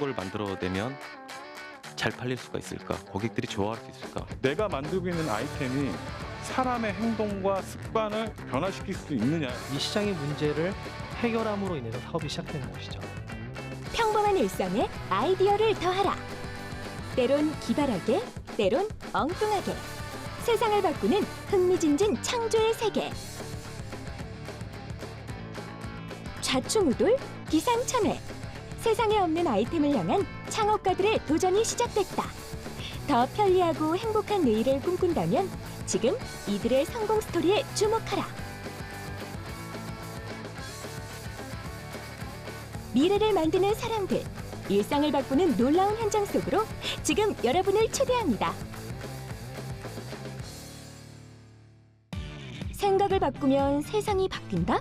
걸 만들어내면 잘 팔릴 수가 있을까? 고객들이 좋아할 수 있을까? 내가 만들고 있는 아이템이 사람의 행동과 습관을 변화시킬 수 있느냐. 이 시장의 문제를 해결함으로 인해서 사업이 시작되는 것이죠. 평범한 일상에 아이디어를 더하라. 때론 기발하게, 때론 엉뚱하게. 세상을 바꾸는 흥미진진 창조의 세계. 좌충우돌, 기상천외. 세상에 없는 아이템을 향한 창업가들의 도전이 시작됐다. 더 편리하고 행복한 내일을 꿈꾼다면 지금 이들의 성공 스토리에 주목하라. 미래를 만드는 사람들, 일상을 바꾸는 놀라운 현장 속으로 지금 여러분을 초대합니다. 생각을 바꾸면 세상이 바뀐다?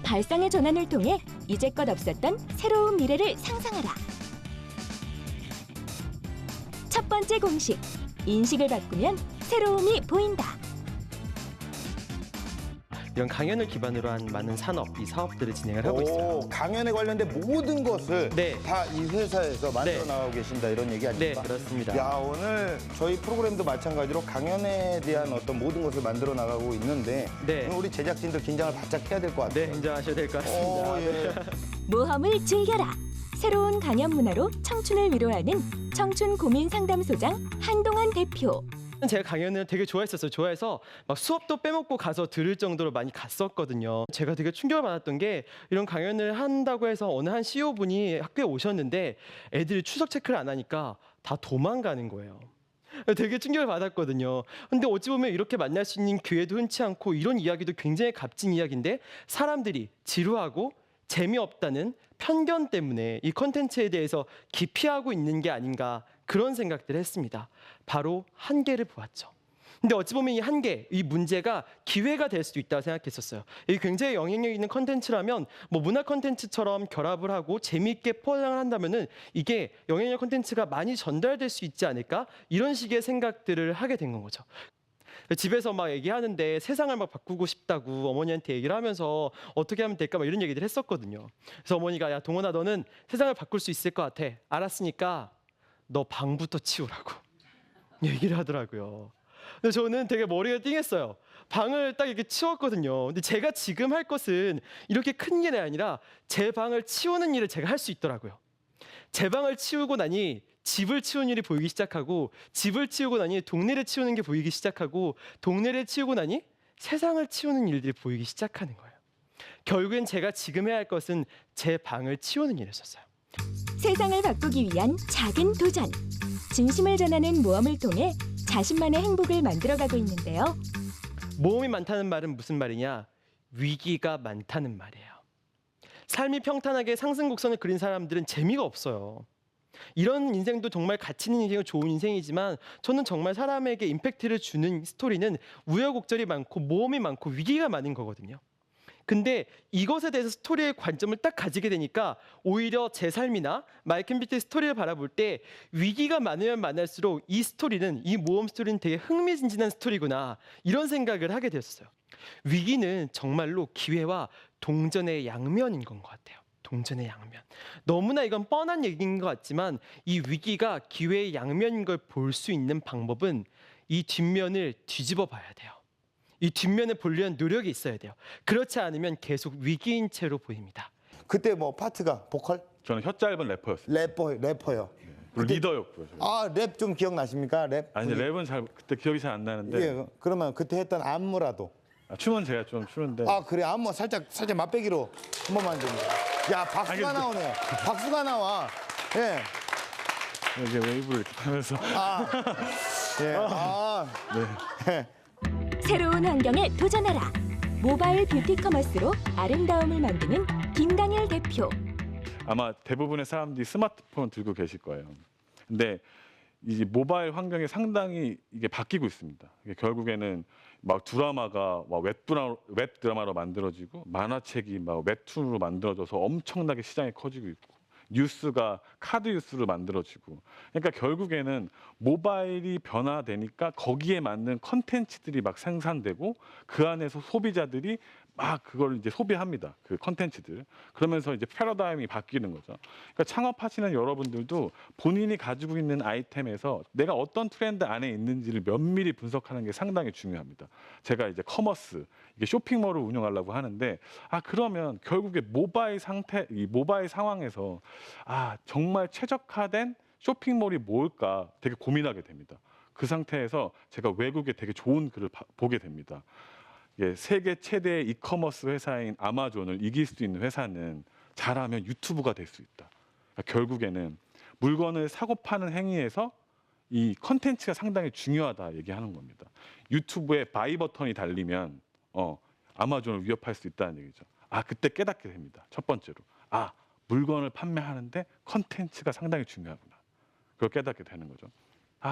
발상의 전환을 통해 이제껏 없었던 새로운 미래를 상상하라. 첫 번째 공식, 인식을 바꾸면 새로움이 보인다. 이런 강연을 기반으로 한 많은 산업, 이 사업들을 진행을 하고 있어요. 강연에 관련된 모든 것을 네. 다 이 회사에서 만들어 네. 나가고 계신다 이런 얘기 네, 아닙니까? 그렇습니다. 야, 오늘 저희 프로그램도 마찬가지로 강연에 대한 어떤 모든 것을 만들어 나가고 있는데 네. 오늘 우리 제작진들 긴장을 바짝 해야 될 것 같아요. 네, 인정하셔야 될 것 같습니다. 예. 모험을 즐겨라. 새로운 강연 문화로 청춘을 위로하는 청춘 고민 상담소장 한동안 대표. 제가 강연을 되게 좋아했었어요. 좋아해서 막 수업도 빼먹고 가서 들을 정도로 많이 갔었거든요. 제가 되게 충격을 받았던 게 이런 강연을 한다고 해서 어느 한 CEO분이 학교에 오셨는데 애들이 추석 체크를 안 하니까 다 도망가는 거예요. 되게 충격을 받았거든요. 근데 어찌 보면 이렇게 만날 수 있는 기회도 흔치 않고 이런 이야기도 굉장히 값진 이야기인데 사람들이 지루하고 재미없다는 편견 때문에 이 컨텐츠에 대해서 기피하고 있는 게 아닌가 그런 생각들을 했습니다. 바로 한계를 보았죠. 근데 어찌 보면 이 한계, 이 문제가 기회가 될 수도 있다고 생각했었어요. 이게 굉장히 영향력 있는 컨텐츠라면 뭐 문화 컨텐츠처럼 결합을 하고 재미있게 포장을 한다면은 이게 영향력 컨텐츠가 많이 전달될 수 있지 않을까? 이런 식의 생각들을 하게 된 거죠. 집에서 막 얘기하는데 세상을 막 바꾸고 싶다고 어머니한테 얘기를 하면서 어떻게 하면 될까 막 이런 얘기들 했었거든요. 그래서 어머니가 야 동원아 너는 세상을 바꿀 수 있을 것 같아. 알았으니까 너 방부터 치우라고 얘기를 하더라고요. 근데 저는 되게 머리가 띵했어요. 방을 딱 이렇게 치웠거든요. 근데 제가 지금 할 것은 이렇게 큰 일이 아니라 제 방을 치우는 일을 제가 할 수 있더라고요. 제 방을 치우고 나니 집을 치우는 일이 보이기 시작하고 집을 치우고 나니 동네를 치우는 게 보이기 시작하고 동네를 치우고 나니 세상을 치우는 일들이 보이기 시작하는 거예요. 결국엔 제가 지금 해야 할 것은 제 방을 치우는 일이었어요. 세상을 바꾸기 위한 작은 도전. 진심을 전하는 모험을 통해 자신만의 행복을 만들어가고 있는데요. 모험이 많다는 말은 무슨 말이냐? 위기가 많다는 말이에요. 삶이 평탄하게 상승 곡선을 그린 사람들은 재미가 없어요. 이런 인생도 정말 가치 있는 인생은 좋은 인생이지만 저는 정말 사람에게 임팩트를 주는 스토리는 우여곡절이 많고 모험이 많고 위기가 많은 거거든요. 근데 이것에 대해서 스토리의 관점을 딱 가지게 되니까 오히려 제 삶이나 마이클 비트의 스토리를 바라볼 때 위기가 많으면 많을수록 이 스토리는 이 모험 스토리는 되게 흥미진진한 스토리구나 이런 생각을 하게 되었어요. 위기는 정말로 기회와 동전의 양면인 것 같아요. 동전의 양면. 너무나 이건 뻔한 얘기인 것 같지만 이 위기가 기회의 양면인 걸 볼 수 있는 방법은 이 뒷면을 뒤집어 봐야 돼요. 이 뒷면을 보려는 노력이 있어야 돼요. 그렇지 않으면 계속 위기인 채로 보입니다. 그때 뭐 파트가 보컬? 저는 혀 짧은 래퍼였어요. 래퍼요. 그리고 리더였고요. 저는. 아, 랩 좀 기억나십니까? 랩? 아니 랩은 잘 그때 기억이 잘 안 나는데 예, 그러면 그때 했던 안무라도. 춤은 제가 좀 추는데 아, 그래. 안무 살짝 맛배기로 한 번만 좀. 야, 박수가 알겠습니다. 나오네. 박수가 나와. 예. 이제 웨이브를 이렇게 하면서 예. 아. 네. 새로운 환경에 도전하라. 모바일 뷰티 커머스로 아름다움을 만드는 김강일 대표. 아마 대부분의 사람들이 스마트폰 들고 계실 거예요. 근데 이 모바일 환경이 상당히 이게 바뀌고 있습니다. 이게 결국에는 막 드라마가 막 웹드라마로 만들어지고 만화책이 막 웹툰으로 만들어져서 엄청나게 시장이 커지고 있고 뉴스가 카드 뉴스로 만들어지고 그러니까 결국에는 모바일이 변화되니까 거기에 맞는 컨텐츠들이 막 생산되고 그 안에서 소비자들이 막 그걸 이제 소비합니다. 그 컨텐츠들. 그러면서 이제 패러다임이 바뀌는 거죠. 그러니까 창업하시는 여러분들도 본인이 가지고 있는 아이템에서 내가 어떤 트렌드 안에 있는지를 면밀히 분석하는 게 상당히 중요합니다. 제가 이제 커머스, 이게 쇼핑몰을 운영하려고 하는데 그러면 결국에 이 모바일 상황에서 정말 최적화된 쇼핑몰이 뭘까 되게 고민하게 됩니다. 그 상태에서 제가 외국에 되게 좋은 글을 보게 됩니다. 세계 최대의 이커머스 회사인 아마존을 이길 수 있는 회사는 잘하면 유튜브가 될 수 있다. 그러니까 결국에는 물건을 사고 파는 행위에서 이 컨텐츠가 상당히 중요하다 얘기하는 겁니다. 유튜브에 바이 버튼이 달리면 아마존을 위협할 수 있다는 얘기죠. 그때 깨닫게 됩니다. 첫 번째로 물건을 판매하는데 컨텐츠가 상당히 중요하구나. 그걸 깨닫게 되는 거죠.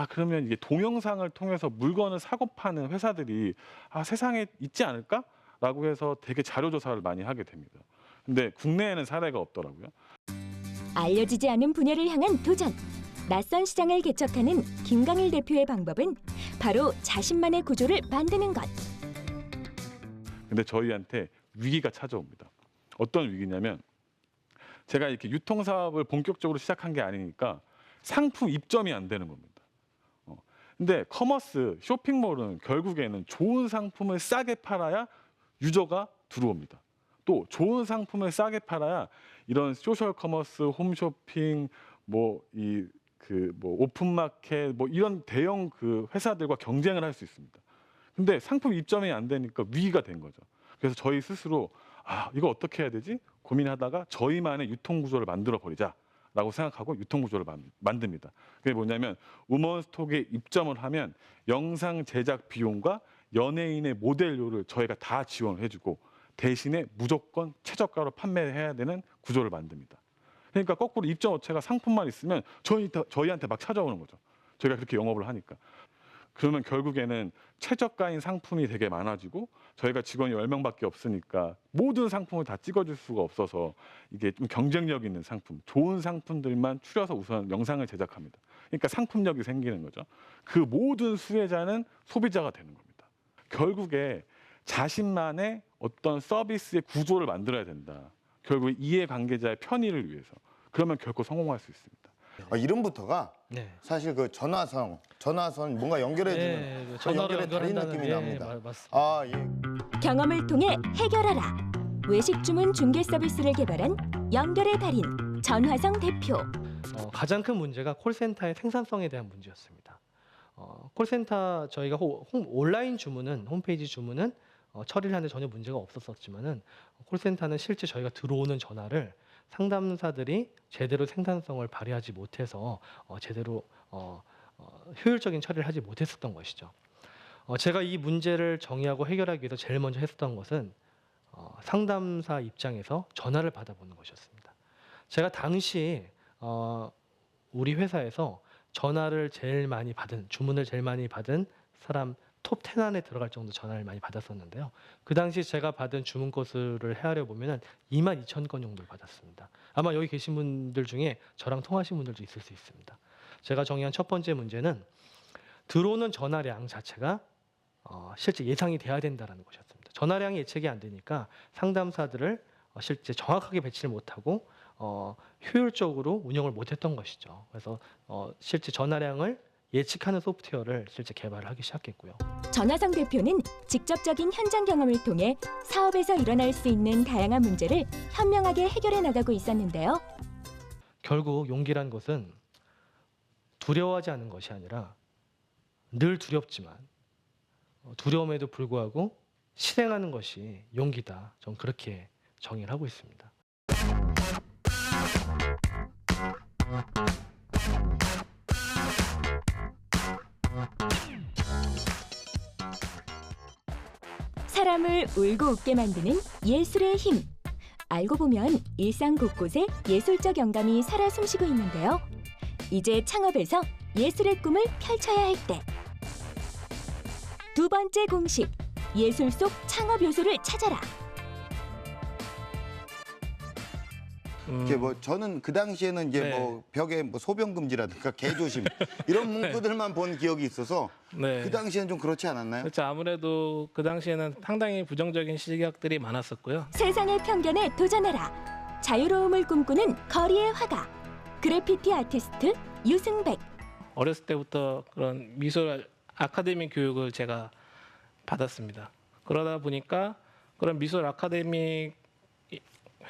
그러면 이게 동영상을 통해서 물건을 사고 파는 회사들이 세상에 있지 않을까라고 해서 되게 자료 조사를 많이 하게 됩니다. 근데 국내에는 사례가 없더라고요. 알려지지 않은 분야를 향한 도전. 낯선 시장을 개척하는 김강일 대표의 방법은 바로 자신만의 구조를 만드는 것. 근데 저희한테 위기가 찾아옵니다. 어떤 위기냐면 제가 이렇게 유통 사업을 본격적으로 시작한 게 아니니까 상품 입점이 안 되는 겁니다. 근데 커머스, 쇼핑몰은 결국에는 좋은 상품을 싸게 팔아야 유저가 들어옵니다. 또 좋은 상품을 싸게 팔아야 이런 소셜 커머스, 홈쇼핑, 오픈마켓 이런 대형 그 회사들과 경쟁을 할 수 있습니다. 근데 상품 입점이 안 되니까 위기가 된 거죠. 그래서 저희 스스로 이거 어떻게 해야 되지? 고민하다가 저희만의 유통 구조를 만들어 버리자. 라고 생각하고 유통구조를 만듭니다. 그게 뭐냐면 우먼스톡에 입점을 하면 영상 제작 비용과 연예인의 모델료를 저희가 다 지원을 해주고 대신에 무조건 최저가로 판매해야 되는 구조를 만듭니다. 그러니까 거꾸로 입점 업체가 상품만 있으면 저희한테 막 찾아오는 거죠. 저희가 그렇게 영업을 하니까. 그러면 결국에는 최저가인 상품이 되게 많아지고 저희가 직원이 10명밖에 없으니까 모든 상품을 다 찍어줄 수가 없어서 이게 좀 경쟁력 있는 상품, 좋은 상품들만 추려서 우선 영상을 제작합니다. 그러니까 상품력이 생기는 거죠. 그 모든 수혜자는 소비자가 되는 겁니다. 결국에 자신만의 어떤 서비스의 구조를 만들어야 된다. 결국 이해관계자의 편의를 위해서. 그러면 결코 성공할 수 있습니다. 이름부터가 사실 그 전화선 뭔가 연결해주는 연결에 달인 느낌이 납니다. 맞습니다. 경험을 통해 해결하라. 외식 주문 중개 서비스를 개발한 연결의 달인 전화성 대표. 가장 큰 문제가 콜센터의 생산성에 대한 문제였습니다. 콜센터 저희가 온라인 주문은 홈페이지 주문은 처리를 하는데 전혀 문제가 없었지만은 콜센터는 실제 저희가 들어오는 전화를 상담사들이 제대로 생산성을 발휘하지 못해서 제대로 효율적인 처리를 하지 못했었던 것이죠. 제가 이 문제를 정의하고 해결하기 위해서 제일 먼저 했었던 것은 상담사 입장에서 전화를 받아보는 것이었습니다. 제가 당시 우리 회사에서 전화를 제일 많이 받은, 주문을 제일 많이 받은 사람 톱 10 안에 들어갈 정도 전화를 많이 받았었는데요. 그 당시 제가 받은 주문 건수를 헤아려 보면은 22,000건 정도를 받았습니다. 아마 여기 계신 분들 중에 저랑 통하신 분들도 있을 수 있습니다. 제가 정의한 첫 번째 문제는 들어오는 전화량 자체가 실제 예상이 돼야 된다는 것이었습니다. 전화량이 예측이 안 되니까 상담사들을 실제 정확하게 배치를 못하고 효율적으로 운영을 못했던 것이죠. 그래서 실제 전화량을 예측하는 소프트웨어를 실제 개발을 하기 시작했고요. 전화성 대표는 직접적인 현장 경험을 통해 사업에서 일어날 수 있는 다양한 문제를 현명하게 해결해 나가고 있었는데요. 결국 용기란 것은 두려워하지 않는 것이 아니라 늘 두렵지만 두려움에도 불구하고 실행하는 것이 용기다. 전 그렇게 정의를 하고 있습니다. 사람을 울고 웃게 만드는 예술의 힘. 알고 보면 일상 곳곳에 예술적 영감이 살아 숨쉬고 있는데요. 이제 창업에서 예술의 꿈을 펼쳐야 할 때. 두 번째 공식, 예술 속 창업 요소를 찾아라. 이제 뭐 저는 그 당시에는 이제 네. 뭐 벽에 뭐 소변 금지라든가 개조심 이런 문구들만 본 기억이 있어서 네. 그 당시에는 좀 그렇지 않았나요? 그렇죠. 아무래도 그 당시에는 상당히 부정적인 시각들이 많았었고요. 세상의 편견에 도전해라. 자유로움을 꿈꾸는 거리의 화가. 그래피티 아티스트 유승백. 어렸을 때부터 그런 미술 아카데미 교육을 제가 받았습니다. 그러다 보니까 그런 미술 아카데미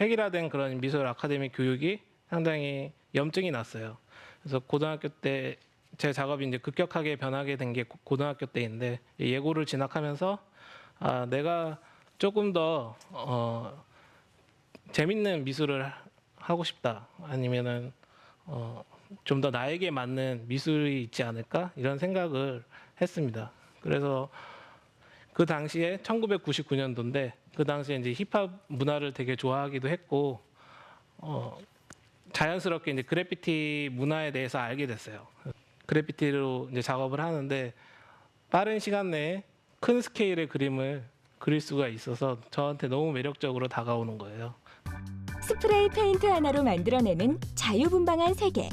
획일화된 그런 미술 아카데미 교육이 상당히 염증이 났어요. 그래서 고등학교 때 제 작업이 이제 급격하게 변하게 된 게 고등학교 때인데 예고를 진학하면서 내가 조금 더 재밌는 미술을 하고 싶다. 아니면은 좀 더 나에게 맞는 미술이 있지 않을까 이런 생각을 했습니다. 그래서 그 당시에 1999년도인데 그 당시에 이제 힙합 문화를 되게 좋아하기도 했고 자연스럽게 이제 그래피티 문화에 대해서 알게 됐어요. 그래피티로 이제 작업을 하는데 빠른 시간 내에 큰 스케일의 그림을 그릴 수가 있어서 저한테 너무 매력적으로 다가오는 거예요. 스프레이 페인트 하나로 만들어내는 자유분방한 세계.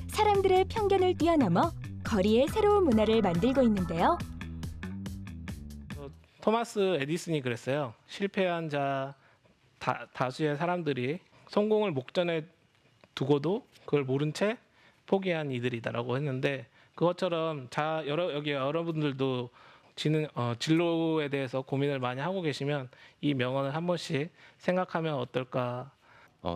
사람들의 편견을 뛰어넘어 거리의 새로운 문화를 만들고 있는데요. 토마스 에디슨이 그랬어요. 실패한 다수의 사람들이 성공을 목전에 두고도 그걸 모른 채 포기한 이들이다라고 했는데 그것처럼 여기 여러분들도 진로에 대해서 고민을 많이 하고 계시면 이 명언을 한 번씩 생각하면 어떨까.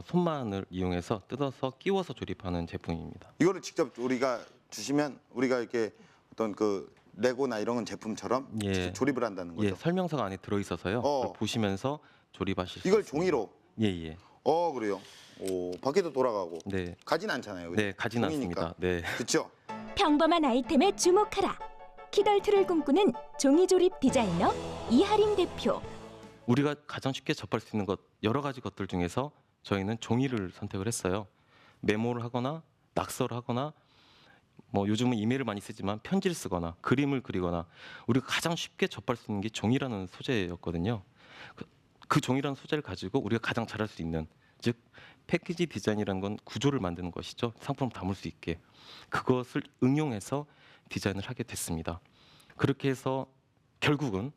손만을 이용해서 뜯어서 끼워서 조립하는 제품입니다. 이거를 직접 우리가 주시면 우리가 이렇게 어떤 그 레고나 이런 건 제품처럼 예. 직접 조립을 한다는 거죠. 예, 설명서가 안에 들어 있어서요. 그걸 보시면서 조립하실 수 이걸 있습니다. 종이로. 예, 예. 그래요. 오, 밖에도 돌아가고. 네. 가진 않잖아요. 그죠? 네, 가진 종이니까. 않습니다. 네. 그렇죠? 평범한 아이템에 주목하라. 키덜트를 꿈꾸는 종이조립 디자이너 이하림 대표. 우리가 가장 쉽게 접할 수 있는 것 여러 가지 것들 중에서 저희는 종이를 선택을 했어요. 메모를 하거나 낙서를 하거나 뭐 요즘은 이메일을 많이 쓰지만 편지를 쓰거나 그림을 그리거나 우리가 가장 쉽게 접할 수 있는 게 종이라는 소재였거든요. 그 종이라는 소재를 가지고 우리가 가장 잘할 수 있는, 즉 패키지 디자인이라는 건 구조를 만드는 것이죠. 상품을 담을 수 있게. 그것을 응용해서 디자인을 하게 됐습니다. 그렇게 해서 결국은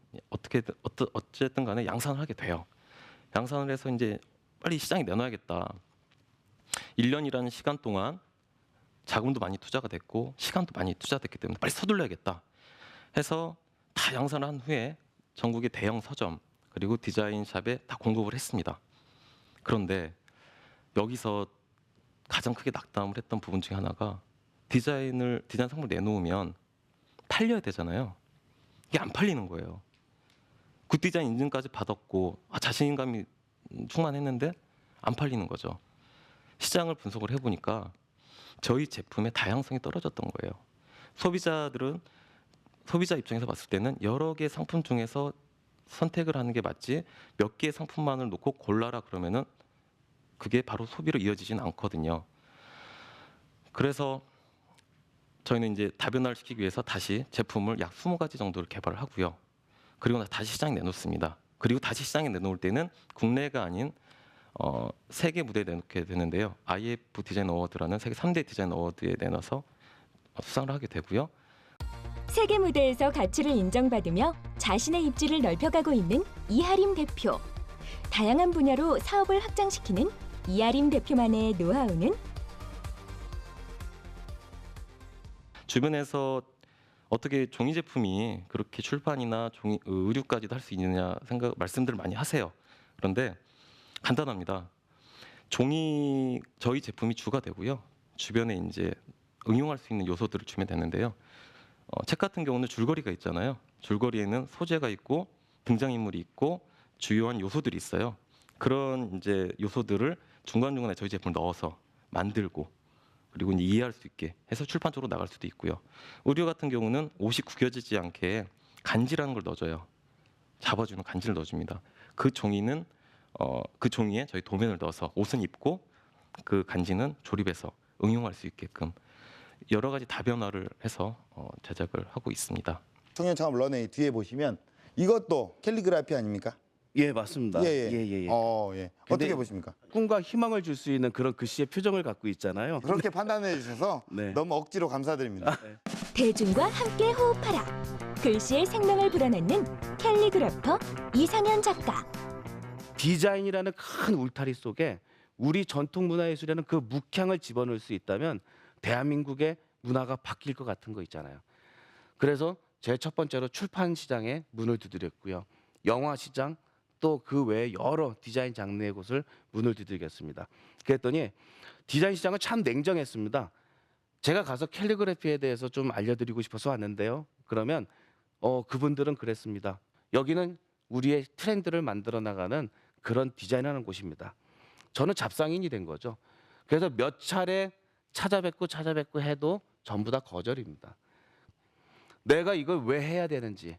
어쨌든 간에 양산을 하게 돼요. 양산을 해서 이제 빨리 시장에 내놔야겠다. 1년이라는 시간 동안 자금도 많이 투자가 됐고 시간도 많이 투자됐기 때문에 빨리 서둘러야겠다 해서 다 양산을 한 후에 전국의 대형 서점 그리고 디자인샵에 다 공급을 했습니다. 그런데 여기서 가장 크게 낙담을 했던 부분 중에 하나가 디자인 상품을 내놓으면 팔려야 되잖아요. 이게 안 팔리는 거예요. 굿 디자인 인증까지 받았고 자신감이 충만했는데 안 팔리는 거죠. 시장을 분석을 해보니까 저희 제품의 다양성이 떨어졌던 거예요. 소비자 입장에서 봤을 때는 여러 개의 상품 중에서 선택을 하는 게 맞지 몇 개의 상품만을 놓고 골라라 그러면은 그게 바로 소비로 이어지진 않거든요. 그래서 저희는 이제 다변화를 시키기 위해서 다시 제품을 약 20가지 정도를 개발을 하고요. 그리고 다시 시장에 내놓습니다. 그리고 다시 시장에 내놓을 때는 국내가 아닌 세계 무대에 내놓게 되는데요. IF 디자인 어워드라는 세계 3대 디자인 어워드에 내놔서 수상을 하게 되고요. 세계 무대에서 가치를 인정받으며 자신의 입지를 넓혀가고 있는 이하림 대표. 다양한 분야로 사업을 확장시키는 이하림 대표만의 노하우는 주변에서 어떻게 종이 제품이 그렇게 출판이나 의류까지도 할 수 있느냐 말씀들을 많이 하세요. 그런데 간단합니다. 저희 제품이 주가 되고요. 주변에 이제 응용할 수 있는 요소들을 주면 되는데요. 책 같은 경우는 줄거리가 있잖아요. 줄거리에는 소재가 있고 등장인물이 있고 주요한 요소들이 있어요. 그런 이제 요소들을 중간중간에 저희 제품을 넣어서 만들고 그리고 이제 이해할 수 있게 해서 출판 쪽으로 나갈 수도 있고요. 의류 같은 경우는 옷이 구겨지지 않게 간지라는 걸 넣어줘요. 잡아주는 간지를 넣어줍니다. 그 종이는 그 종이에 저희 도면을 넣어서 옷은 입고 그 간지는 조립해서 응용할 수 있게끔 여러 가지 다변화를 해서 제작을 하고 있습니다. 청년창업 런웨이 뒤에 보시면 이것도 캘리그라피 아닙니까? 예, 맞습니다. 예. 어떻게 근데 보십니까? 꿈과 희망을 줄 수 있는 그런 글씨의 표정을 갖고 있잖아요. 그렇게 판단해 주셔서 네. 너무 억지로 감사드립니다. 대중과 함께 호흡하라. 글씨의 생명을 불어넣는 캘리그래퍼 이상현 작가. 디자인이라는 큰 울타리 속에 우리 전통 문화예술이라는 그 묵향을 집어넣을 수 있다면 대한민국의 문화가 바뀔 것 같은 거 있잖아요. 그래서 제 첫 번째로 출판 시장에 문을 두드렸고요. 영화 시장 또 그 외에 여러 디자인 장르의 곳을 문을 두드리겠습니다. 그랬더니 디자인 시장은 참 냉정했습니다. 제가 가서 캘리그래피에 대해서 좀 알려드리고 싶어서 왔는데요. 그러면 그분들은 그랬습니다. 여기는 우리의 트렌드를 만들어 나가는 그런 디자인하는 곳입니다. 저는 잡상인이 된 거죠. 그래서 몇 차례 찾아뵙고 해도 전부 다 거절입니다. 내가 이걸 왜 해야 되는지,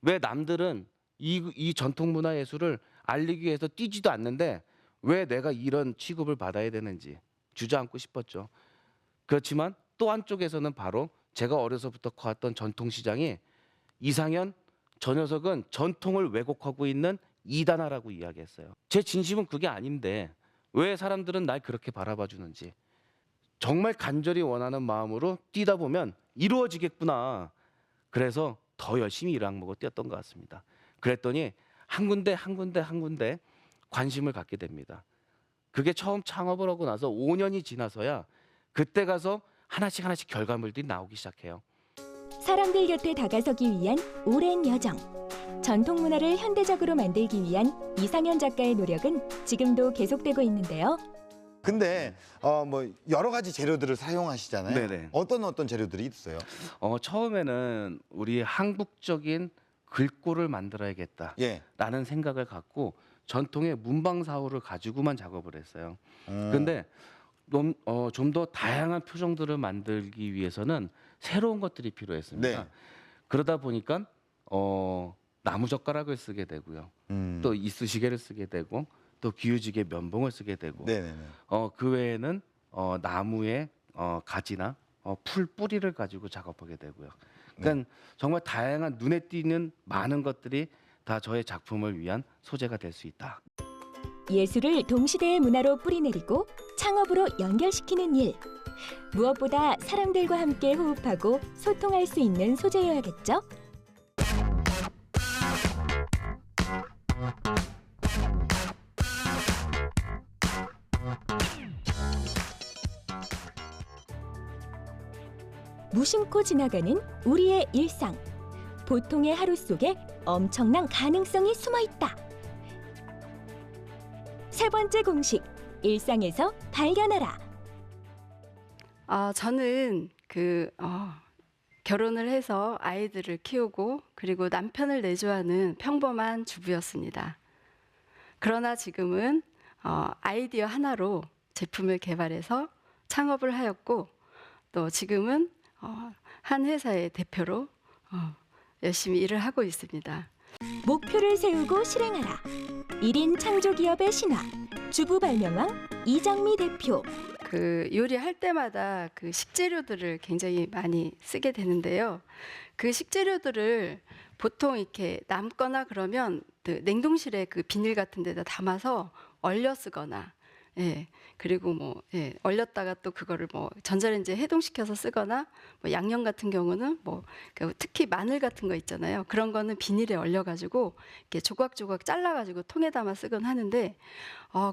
왜 남들은 이 전통 문화 예술을 알리기 위해서 뛰지도 않는데 왜 내가 이런 취급을 받아야 되는지 주저앉고 싶었죠. 그렇지만 또 한쪽에서는 바로 제가 어려서부터 커왔던 전통 시장이 이상현 저 녀석은 전통을 왜곡하고 있는 이단아라고 이야기했어요. 제 진심은 그게 아닌데 왜 사람들은 날 그렇게 바라봐 주는지 정말 간절히 원하는 마음으로 뛰다 보면 이루어지겠구나. 그래서 더 열심히 일을 악물고 뛰었던 것 같습니다. 그랬더니 한 군데 관심을 갖게 됩니다. 그게 처음 창업을 하고 나서 5년이 지나서야 그때 가서 하나씩 결과물들이 나오기 시작해요. 사람들 곁에 다가서기 위한 오랜 여정. 전통 문화를 현대적으로 만들기 위한 이상현 작가의 노력은 지금도 계속되고 있는데요. 근데 뭐 여러 가지 재료들을 사용하시잖아요. 네네. 어떤 재료들이 있어요? 처음에는 우리 한국적인 글꼴을 만들어야겠다라는 예. 생각을 갖고 전통의 문방사호를 가지고만 작업을 했어요. 근데 좀 더 다양한 표정들을 만들기 위해서는 새로운 것들이 필요했습니다. 네. 그러다 보니까 나무젓가락을 쓰게 되고요. 또 이쑤시개를 쓰게 되고 또 기우지개 면봉을 쓰게 되고 네네네. 그 외에는 나무의 가지나 풀 뿌리를 가지고 작업하게 되고요. 그러니까 정말 다양한 눈에 띄는 많은 것들이 다 저의 작품을 위한 소재가 될 수 있다. 예술을 동시대의 문화로 뿌리내리고 창업으로 연결시키는 일. 무엇보다 사람들과 함께 호흡하고 소통할 수 있는 소재여야겠죠? 무심코 지나가는 우리의 일상. 보통의 하루 속에 엄청난 가능성이 숨어 있다. 세 번째 공식, 일상에서 발견하라. 저는 결혼을 해서 아이들을 키우고 그리고 남편을 내조하는 평범한 주부였습니다. 그러나 지금은 아이디어 하나로 제품을 개발해서 창업을 하였고 또 지금은 한 회사의 대표로 열심히 일을 하고 있습니다. 목표를 세우고 실행하라. 1인 창조기업의 신화, 주부 발명왕 이정미 대표. 요리할 때마다 그 식재료들을 굉장히 많이 쓰게 되는데요. 그 식재료들을 보통 이렇게 남거나 그러면 그 냉동실에 그 비닐 같은 데다 담아서 얼려 쓰거나 그리고 얼렸다가 또 그거를 전자레인지에 해동시켜서 쓰거나 양념 같은 경우는 특히 마늘 같은 거 있잖아요. 그런 거는 비닐에 얼려가지고 이렇게 조각조각 잘라가지고 통에 담아 쓰곤 하는데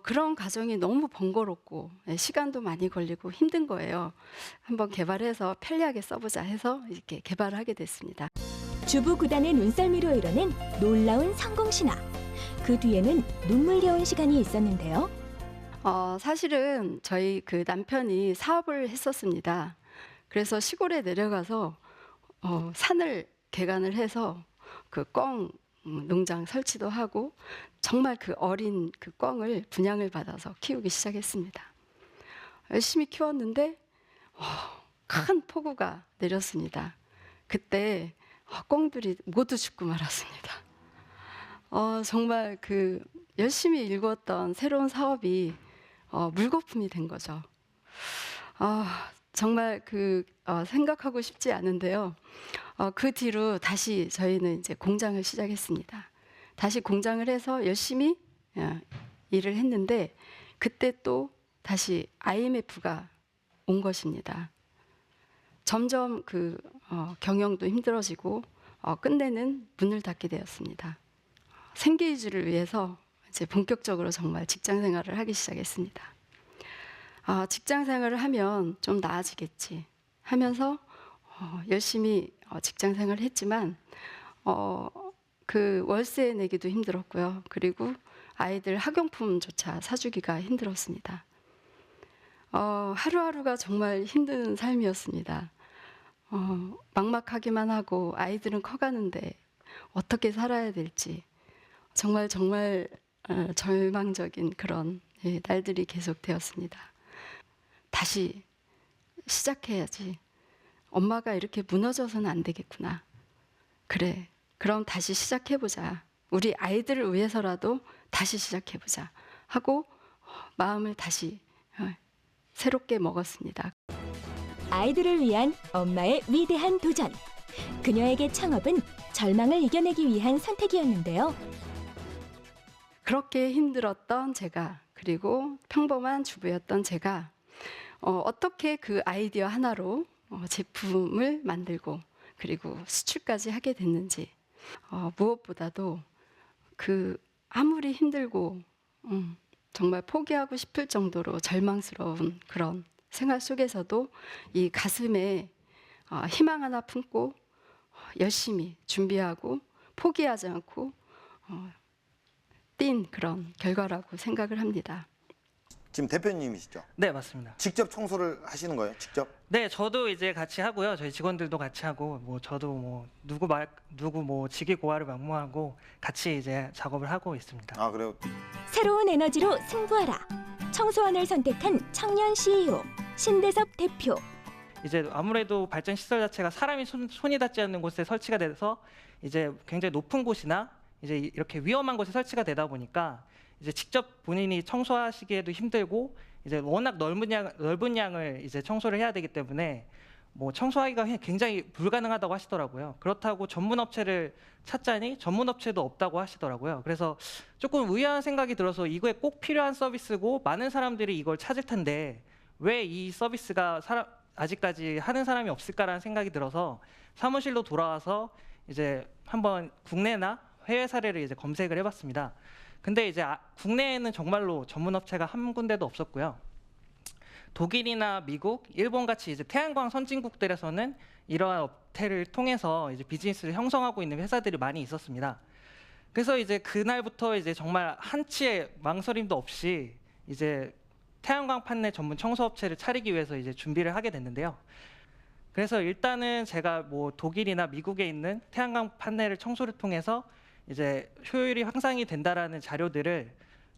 그런 과정이 너무 번거롭고 시간도 많이 걸리고 힘든 거예요. 한번 개발해서 편리하게 써보자 해서 이렇게 개발을 하게 됐습니다. 주부 구단의 눈썰미로 이뤄낸 놀라운 성공 신화. 그 뒤에는 눈물겨운 시간이 있었는데요. 사실은 저희 그 남편이 사업을 했었습니다. 그래서 시골에 내려가서 산을 개간을 해서 그 꿩 농장 설치도 하고 정말 그 어린 그 꿩을 분양을 받아서 키우기 시작했습니다. 열심히 키웠는데 큰 폭우가 내렸습니다. 그때 꿩들이 모두 죽고 말았습니다. 정말 그 열심히 일구었던 새로운 사업이 물거품이 된 거죠. 정말 생각하고 싶지 않은데요. 그 뒤로 다시 저희는 이제 공장을 시작했습니다. 다시 공장을 해서 열심히 일을 했는데 그때 또 다시 IMF가 온 것입니다. 점점 그 경영도 힘들어지고 끝내는 문을 닫게 되었습니다. 생계 유지를 위해서 이제 본격적으로 정말 직장 생활을 하기 시작했습니다. 직장 생활을 하면 좀 나아지겠지 하면서 열심히 직장 생활을 했지만 그 월세 내기도 힘들었고요. 그리고 아이들 학용품조차 사주기가 힘들었습니다. 하루하루가 정말 힘든 삶이었습니다. 막막하기만 하고 아이들은 커가는데 어떻게 살아야 될지 정말 절망적인 그런 날들이 계속되었습니다. 다시 시작해야지. 엄마가 이렇게 무너져서는 안 되겠구나. 그래, 그럼 다시 시작해보자. 우리 아이들을 위해서라도 다시 시작해보자 하고 마음을 다시 새롭게 먹었습니다. 아이들을 위한 엄마의 위대한 도전. 그녀에게 창업은 절망을 이겨내기 위한 선택이었는데요. 그렇게 힘들었던 제가, 그리고 평범한 주부였던 제가 어떻게 그 아이디어 하나로 제품을 만들고 그리고 수출까지 하게 됐는지, 무엇보다도 그 아무리 힘들고 정말 포기하고 싶을 정도로 절망스러운 그런 생활 속에서도 이 가슴에 희망 하나 품고 열심히 준비하고 포기하지 않고 뛴 그런 결과라고 생각을 합니다. 지금 대표님이시죠? 네, 맞습니다. 직접 청소를 하시는 거예요? 직접? 네, 저도 이제 같이 하고요. 저희 직원들도 같이 하고, 뭐 저도 뭐 누구 뭐 직위 고하를 막무하고 같이 이제 작업을 하고 있습니다. 아, 그래요? 새로운 에너지로 승부하라. 청소원을 선택한 청년 CEO 신대섭 대표. 이제 아무래도 발전 시설 자체가 사람이 손이 닿지 않는 곳에 설치가 돼서 이제 굉장히 높은 곳이나 이제 이렇게 위험한 곳에 설치가 되다 보니까 이제 직접 본인이 청소하시기에도 힘들고 이제 워낙 넓은 양을 이제 청소를 해야 되기 때문에 뭐 청소하기가 굉장히 불가능하다고 하시더라고요. 그렇다고 전문 업체를 찾자니 전문 업체도 없다고 하시더라고요. 그래서 조금 의아한 생각이 들어서 이거에 꼭 필요한 서비스고 많은 사람들이 이걸 찾을 텐데 왜 이 서비스가 아직까지 하는 사람이 없을까라는 생각이 들어서 사무실로 돌아와서 이제 한번 국내나 해외 사례를 이제 검색을 해봤습니다. 근데 이제 국내에는 정말로 전문 업체가 한 군데도 없었고요. 독일이나 미국, 일본 같이 이제 태양광 선진국들에서는 이러한 업체를 통해서 이제 비즈니스를 형성하고 있는 회사들이 많이 있었습니다. 그래서 이제 그날부터 이제 정말 한치의 망설임도 없이 이제 태양광 판넬 전문 청소업체를 차리기 위해서 이제 준비를 하게 됐는데요. 그래서 일단은 제가 뭐 독일이나 미국에 있는 태양광 판넬을 청소를 통해서 이제 효율이 향상이 된다라는 자료들을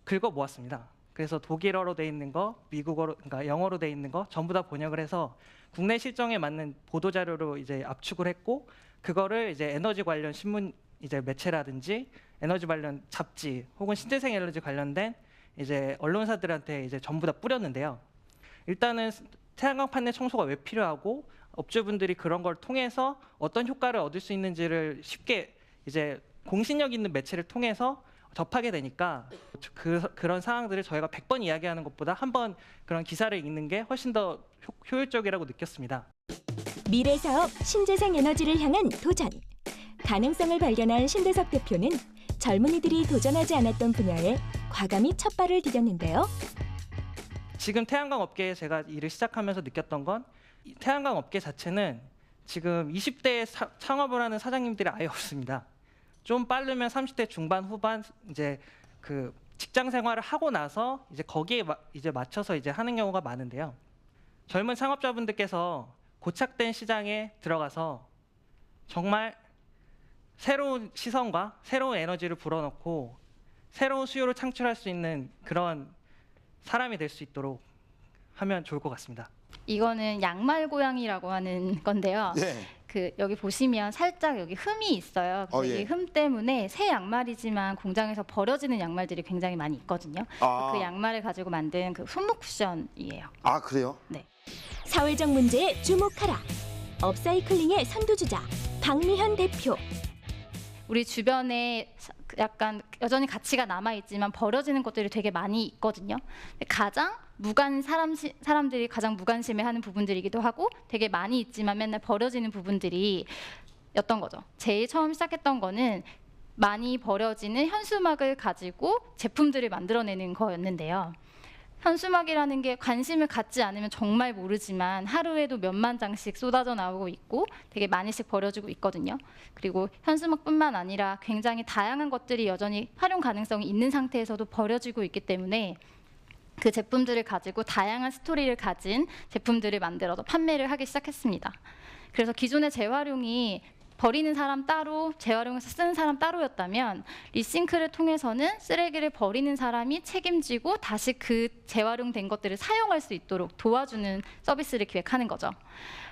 긁어 모았습니다. 그래서 독일어로 돼 있는 거, 미국어로, 그러니까 영어로 돼 있는 거 전부 다 번역을 해서 국내 실정에 맞는 보도 자료로 이제 압축을 했고, 그거를 이제 에너지 관련 신문 이제 매체라든지 에너지 관련 잡지 혹은 신재생 에너지 관련된 이제 언론사들한테 이제 전부 다 뿌렸는데요. 일단은 태양광 판넬 청소가 왜 필요하고 업주분들이 그런 걸 통해서 어떤 효과를 얻을 수 있는지를 쉽게 이제 공신력 있는 매체를 통해서 접하게 되니까 그런 상황들을 저희가 100번 이야기하는 것보다 한 번 그런 기사를 읽는 게 훨씬 더 효율적이라고 느꼈습니다. 미래 사업 신재생 에너지를 향한 도전. 가능성을 발견한 신대섭 대표는 젊은이들이 도전하지 않았던 분야에 과감히 첫 발을 디뎠는데요. 지금 태양광 업계에 제가 일을 시작하면서 느꼈던 건 태양광 업계 자체는 지금 20대에 창업을 하는 사장님들이 아예 없습니다. 좀 빠르면 30대 중반 후반 이제 그 직장 생활을 하고 나서 이제 거기에 이제 맞춰서 이제 하는 경우가 많은데요. 젊은 창업자분들께서 고착된 시장에 들어가서 정말 새로운 시선과 새로운 에너지를 불어넣고 새로운 수요를 창출할 수 있는 그런 사람이 될 수 있도록 하면 좋을 것 같습니다. 이거는 양말 고양이라고 하는 건데요. 네. 그 여기 보시면 살짝 여기 흠이 있어요. 그래서 예. 이 흠 때문에 새 양말이지만 공장에서 버려지는 양말들이 굉장히 많이 있거든요. 그 양말을 가지고 만든 그 흠목 쿠션이에요. 아, 그래요? 네. 사회적 문제에 주목하라. 업사이클링의 선두주자 박미현 대표. 우리 주변에 약간 여전히 가치가 남아 있지만 버려지는 것들이 되게 많이 있거든요. 가장 사람들이 가장 무관심해하는 부분들이기도 하고 되게 많이 있지만 맨날 버려지는 부분들이 였던 거죠. 제일 처음 시작했던 거는 많이 버려지는 현수막을 가지고 제품들을 만들어내는 거였는데요. 현수막이라는 게 관심을 갖지 않으면 정말 모르지만 하루에도 몇만 장씩 쏟아져 나오고 있고 되게 많이씩 버려지고 있거든요. 그리고 현수막뿐만 아니라 굉장히 다양한 것들이 여전히 활용 가능성이 있는 상태에서도 버려지고 있기 때문에 그 제품들을 가지고 다양한 스토리를 가진 제품들을 만들어서 판매를 하기 시작했습니다. 그래서 기존의 재활용이 버리는 사람 따로, 재활용해서 쓰는 사람 따로였다면 리싱크를 통해서는 쓰레기를 버리는 사람이 책임지고 다시 그 재활용된 것들을 사용할 수 있도록 도와주는 서비스를 기획하는 거죠.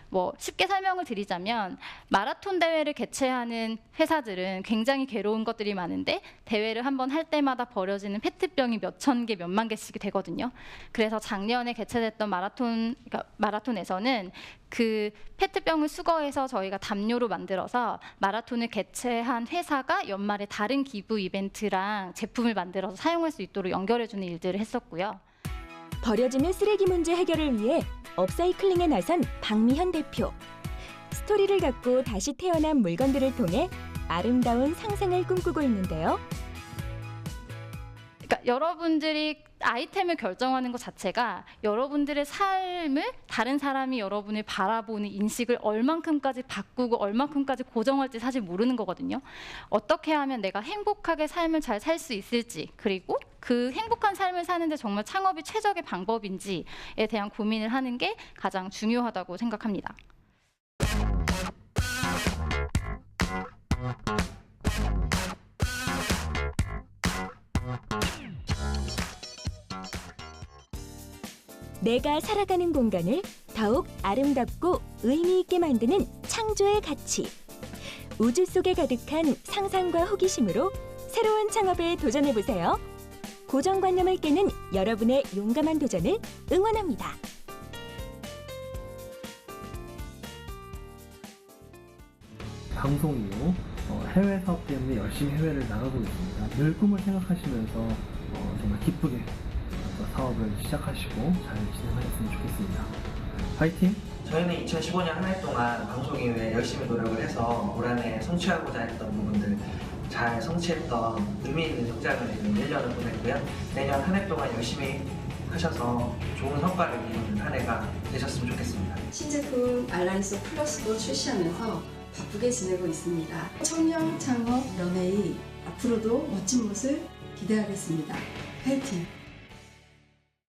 뭐 쉽게 설명을 드리자면 마라톤 대회를 개최하는 회사들은 굉장히 괴로운 것들이 많은데 대회를 한번 할 때마다 버려지는 페트병이 몇천 개, 몇만 개씩이 되거든요. 그래서 작년에 개최됐던 마라톤에서는 그 페트병을 수거해서 저희가 담요로 만들어서 마라톤을 개최한 회사가 연말에 다른 기부 이벤트랑 제품을 만들어서 사용할 수 있도록 연결해주는 일들을 했었고요. 버려지는 쓰레기 문제 해결을 위해 업사이클링에 나선 박미현 대표. 스토리를 갖고 다시 태어난 물건들을 통해 아름다운 상상을 꿈꾸고 있는데요. 그러니까 여러분들이 아이템을 결정하는 것 자체가 여러분들의 삶을 다른 사람이 여러분을 바라보는 인식을 얼만큼까지 바꾸고 얼만큼까지 고정할지 사실 모르는 거거든요. 어떻게 하면 내가 행복하게 삶을 잘 살 수 있을지, 그리고 그 행복한 삶을 사는데 정말 창업이 최적의 방법인지에 대한 고민을 하는 게 가장 중요하다고 생각합니다. 내가 살아가는 공간을 더욱 아름답고 의미 있게 만드는 창조의 가치. 우주 속에 가득한 상상과 호기심으로 새로운 창업에 도전해보세요. 고정관념을 깨는 여러분의 용감한 도전을 응원합니다. 방송 이후 해외 사업 때문에 열심히 해외를 나가고 있습니다. 늘 꿈을 생각하시면서 정말 기쁘게 사업을 시작하시고 잘 진행하셨으면 좋겠습니다. 화이팅! 저희는 2015년 한 해 동안 방송 이후에 열심히 노력을 해서 올 한 해 성취하고자 했던 부분들 잘 성취했던 의미 있는 성장을 지금 1년을 보냈고요. 내년 한 해 동안 열심히 하셔서 좋은 성과를 이루는 한 해가 되셨으면 좋겠습니다. 신제품 알라리소 플러스도 출시하면서 바쁘게 지내고 있습니다. 청년 창업 연예인 앞으로도 멋진 모습 기대하겠습니다. 화이팅!